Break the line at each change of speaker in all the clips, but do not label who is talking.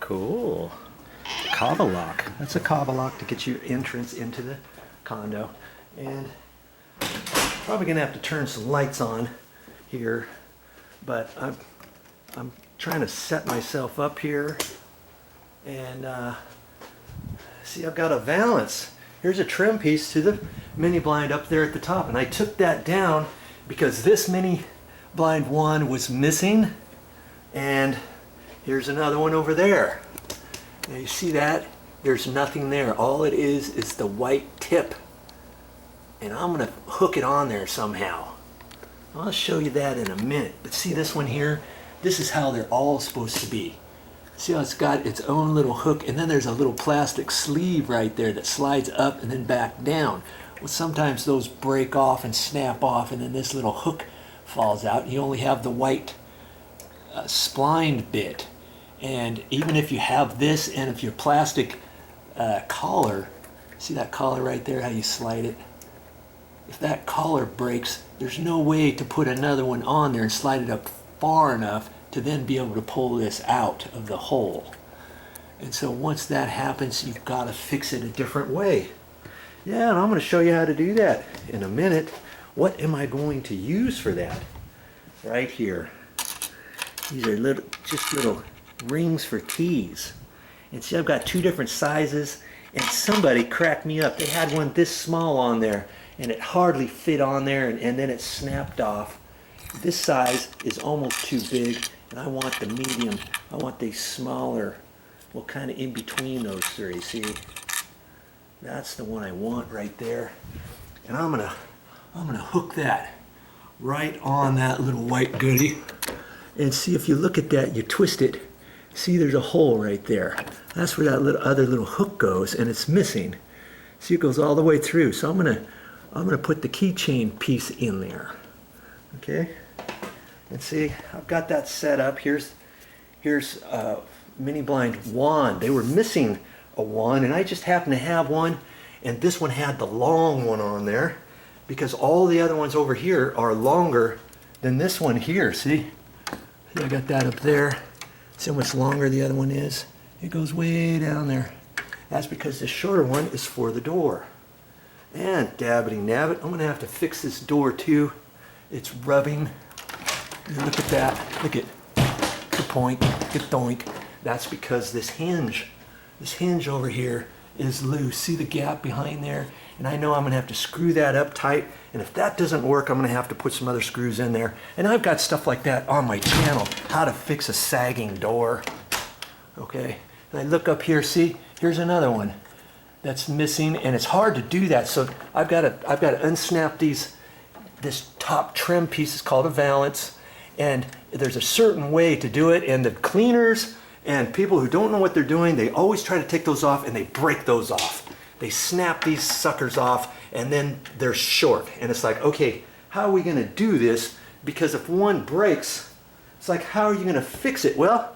Cool. Kava lock. That's a kava lock to get you entrance into the condo. And probably gonna have to turn some lights on here, but I'm trying to set myself up here. And see, I've got a valance. Here's a trim piece to the mini blind up there at the top, and I took that down because this mini blind one was missing, and here's another one over there. Now you see that? There's nothing there. All it is the white tip, and I'm gonna hook it on there somehow. I'll show you that in a minute. But see this one here? This is how they're all supposed to be. See how it's got its own little hook, and then there's a little plastic sleeve right there that slides up and then back down. Well, sometimes those break off and snap off, and then this little hook falls out. You only have the white splined bit. And even if you have this, and if your plastic collar, see that collar right there, how you slide it? If that collar breaks, there's no way to put another one on there and slide it up far enough to then be able to pull this out of the hole. And so once that happens, you've got to fix it a different way. Yeah, and I'm going to show you how to do that in a minute. What am I going to use for that? Right here. These are just little rings for keys. And see, I've got two different sizes, and somebody cracked me up. They had one this small on there, and it hardly fit on there, and then it snapped off. This size is almost too big, and I want the medium. I want the smaller, well, kind of in between those three. See, that's the one I want right there. And I'm gonna hook that right on that little white goodie. And see, if you look at that, you twist it. See, there's a hole right there. That's where that other little hook goes, and it's missing. See, it goes all the way through. So I'm gonna put the keychain piece in there. Okay. And see, I've got that set up. Here's mini blind wand. They were missing a wand, and I just happened to have one, and this one had the long one on there because all the other ones over here are longer than this one here. See, I got that up there. See how much longer the other one is? It goes way down there. That's because the shorter one is for the door. And dabbity nabbit, I'm gonna have to fix this door too. It's rubbing. Look at that. Look at the point. Get doink. That's because this hinge over here is loose. See the gap behind there? And I know I'm gonna have to screw that up tight. And if that doesn't work, I'm gonna have to put some other screws in there. And I've got stuff like that on my channel. How to fix a sagging door. Okay. And I look up here. See, here's another one that's missing, and it's hard to do that. So I've got to unsnap this top trim piece is called a valance, and there's a certain way to do it, and the cleaners and people who don't know what they're doing, they always try to take those off, and they break those off. They snap these suckers off, and then they're short, and it's like, okay, how are we going to do this? Because if one breaks, it's like, how are you going to fix it? Well,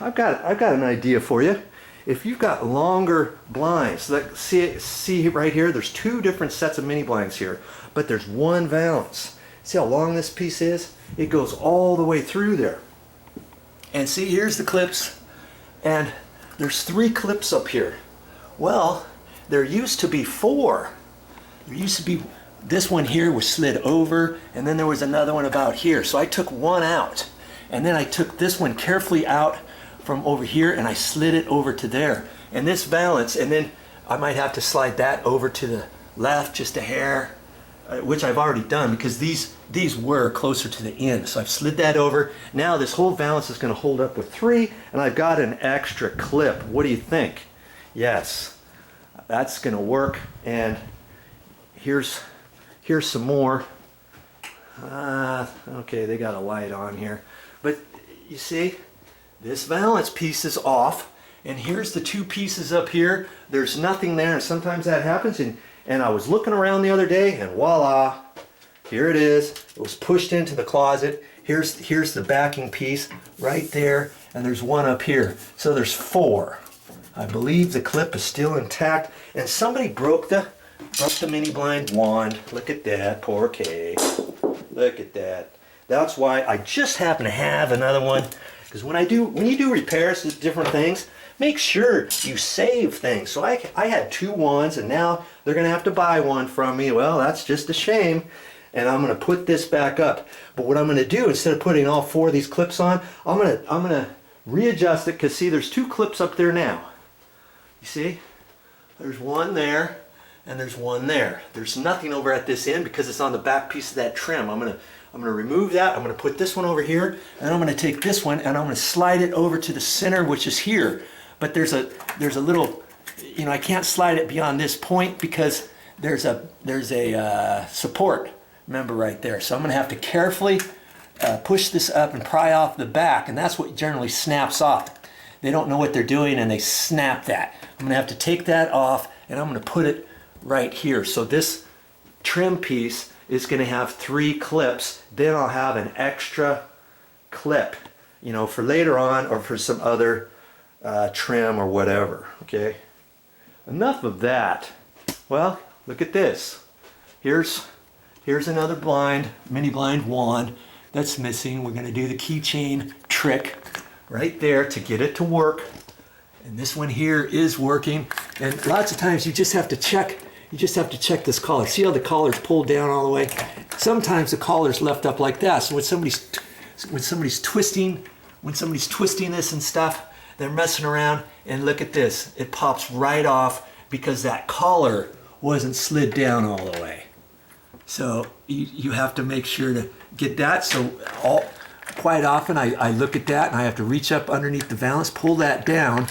I've got an idea for you. If you've got longer blinds, like see right here, there's two different sets of mini blinds here, but there's one valance. See how long this piece is? It goes all the way through there. And see, here's the clips, and there's 3 clips up here. Well, there used to be 4. There used to be, this one here was slid over, and then there was another one about here. So I took one out, and then I took this one carefully out from over here, and I slid it over to there. And this valance, and then I might have to slide that over to the left just a hair, which I've already done because these were closer to the end. So I've slid that over. Now this whole valance is going to hold up with 3, and I've got an extra clip. What do you think? Yes, that's going to work. And here's some more. Okay, they got a light on here, but you see, this valance piece is off, and here's the 2 pieces up here. There's nothing there, and sometimes that happens. And I was looking around the other day, and voila, here it is. It was pushed into the closet. Here's the backing piece right there, and there's one up here. So there's 4. I believe the clip is still intact, and somebody broke the mini blind wand. Look at that, poor Kay. Look at that. That's why I just happen to have another one Because when you do repairs to different things, make sure you save things. So I had 2 wands, and now they're going to have to buy one from me. Well, that's just a shame. And I'm going to put this back up. But what I'm going to do, instead of putting all 4 of these clips on, I'm going to readjust it, because see, there's 2 clips up there now. You see? There's one there, and there's one there. There's nothing over at this end because it's on the back piece of that trim. I'm gonna remove that. I'm gonna put this one over here, and I'm gonna take this one and I'm gonna slide it over to the center, which is here. But there's a little, you know, I can't slide it beyond this point because there's a support member right there. So I'm gonna have to carefully push this up and pry off the back, and that's what generally snaps off. They don't know what they're doing and they snap that. I'm gonna have to take that off, and I'm gonna put it right here. So this trim piece is gonna have 3 clips. Then I'll have an extra clip, you know, for later on or for some other trim or whatever, okay? Enough of that. Well, look at this. Here's another blind, mini blind wand that's missing. We're gonna do the keychain trick right there to get it to work. And this one here is working. And lots of times you just have to check this collar. See how the collar's pulled down all the way? Sometimes the collar's left up like that. So when somebody's twisting this and stuff, they're messing around, and look at this. It pops right off because that collar wasn't slid down all the way. So you have to make sure to get that. So quite often I look at that and I have to reach up underneath the valance, pull that down,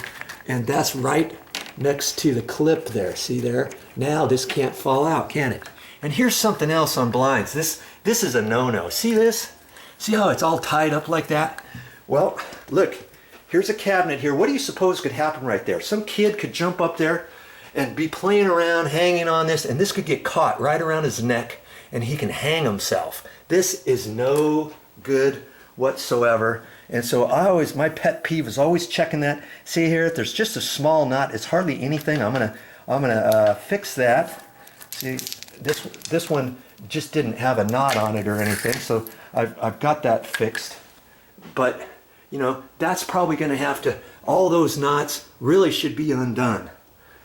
and that's right next to the clip there. See there? Now this can't fall out, can it? And here's something else on blinds. This is a no-no. See this? See how it's all tied up like that? Well, look, here's a cabinet here. What do you suppose could happen right there? Some kid could jump up there and be playing around, hanging on this, and this could get caught right around his neck, and he can hang himself. This is no good whatsoever. And so my pet peeve is always checking that. See here, if there's just a small knot, it's hardly anything. I'm gonna fix that. See, this one just didn't have a knot on it or anything, so I've got that fixed. But you know, that's probably gonna have to, all those knots really should be undone.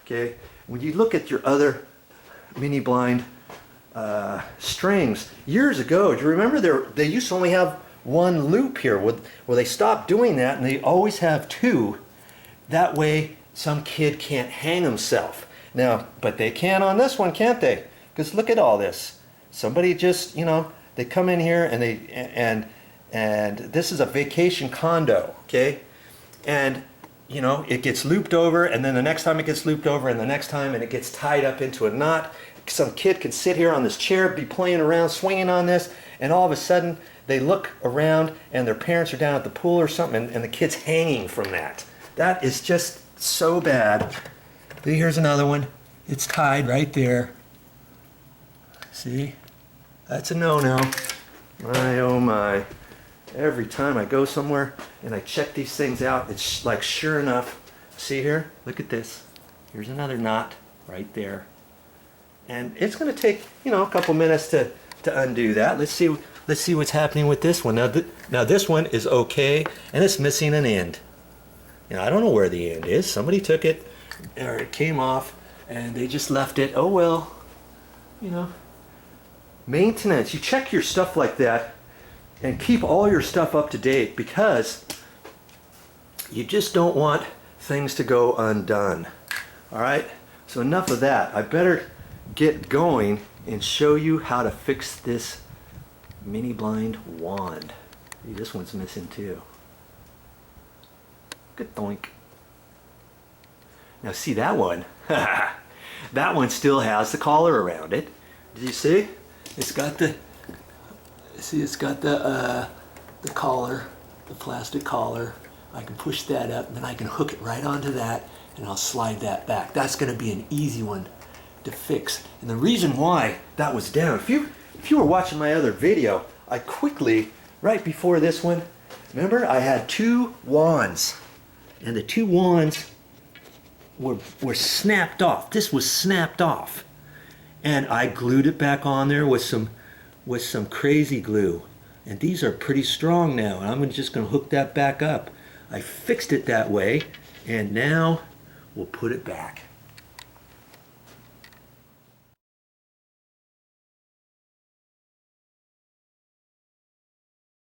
Okay, when you look at your other mini blind strings, years ago, do you remember they used to only have 1 loop here? Well, they stopped doing that, and they always have 2. That way some kid can't hang himself. Now, but they can on this one, can't they? Because look at all this. Somebody just, you know, they come in here and and this is a vacation condo, okay? And you know, it gets looped over, and then the next time it gets looped over, and the next time, and it gets tied up into a knot. Some kid can sit here on this chair, be playing around, swinging on this, and all of a sudden they look around and their parents are down at the pool or something, and the kid's hanging from that. That is just so bad. Here's another one. It's tied right there. See? That's a no-no. My, oh my. Every time I go somewhere and I check these things out, it's like sure enough. See here? Look at this. Here's another knot right there. And it's going to take, you know, a couple minutes to undo that. Let's see what's happening with this one. Now this one is okay, and it's missing an end. You know, I don't know where the end is. Somebody took it, or it came off, and they just left it. Oh well, you know. Maintenance. You check your stuff like that, and keep all your stuff up to date, because you just don't want things to go undone. All right. So enough of that. I better get going and show you how to fix this mini blind wand. See, this one's missing too. Good doink. Now see that one? That one still has the collar around it. Did you see? It's got the collar, the plastic collar. I can push that up, and then I can hook it right onto that, and I'll slide that back. That's going to be an easy one to fix. And the reason why that was down, if you were watching my other video, I quickly, right before this one, remember I had 2 wands, and the 2 wands were snapped off. This was snapped off, and I glued it back on there with some crazy glue. And these are pretty strong now. And I'm just going to hook that back up. I fixed it that way, and now we'll put it back.